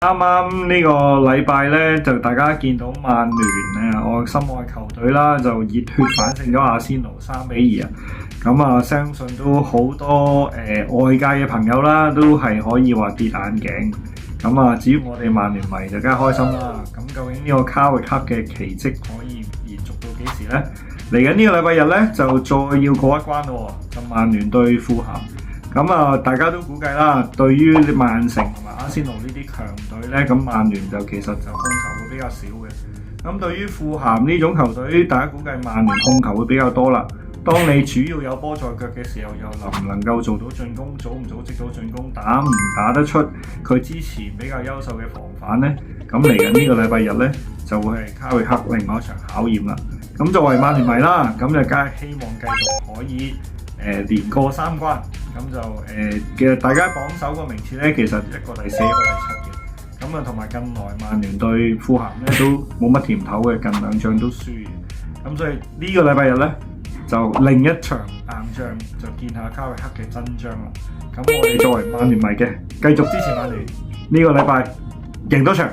啱啱呢個禮拜呢，就大家見到曼聯我心愛球隊啦，就熱血反勝咗阿仙奴3-2啊！咁啊，相信都好多外界嘅朋友啦，都係可以話跌眼鏡。咁啊，至於我哋曼聯迷就梗係開心啦。咁究竟呢個卡域克嘅奇蹟可以延續到幾時呢？嚟緊呢個禮拜日呢，就再要過一關咯，就曼聯對富咸。咁啊，大家都估計啦，對於曼城同埋阿仙奴呢啲強隊呢，咁曼聯就其實就控球會比較少嘅。咁對於富咸呢種球隊，大家估計曼聯控球會比較多啦。當你主要有波在腳嘅時候，又能唔能夠做到進攻，組唔組織到進攻，打唔打得出佢之前比較優秀嘅防反呢？咁嚟緊呢個禮拜日呢，就會係卡域克另外一場考驗啦。咁作為曼聯迷啦，咁就梗係希望繼續可以連過3關。咁就其實大家榜首個名次呢，其實一個第4，一個第7嘅。咁啊，同埋近來曼聯對富咸呢都冇乜甜頭嘅，近2仗都輸嘅。咁所以呢個禮拜日呢，就另一場硬仗，就見下卡域克嘅真章啦。咁我哋作為曼聯迷嘅，繼續支持曼聯，呢個禮拜贏多場。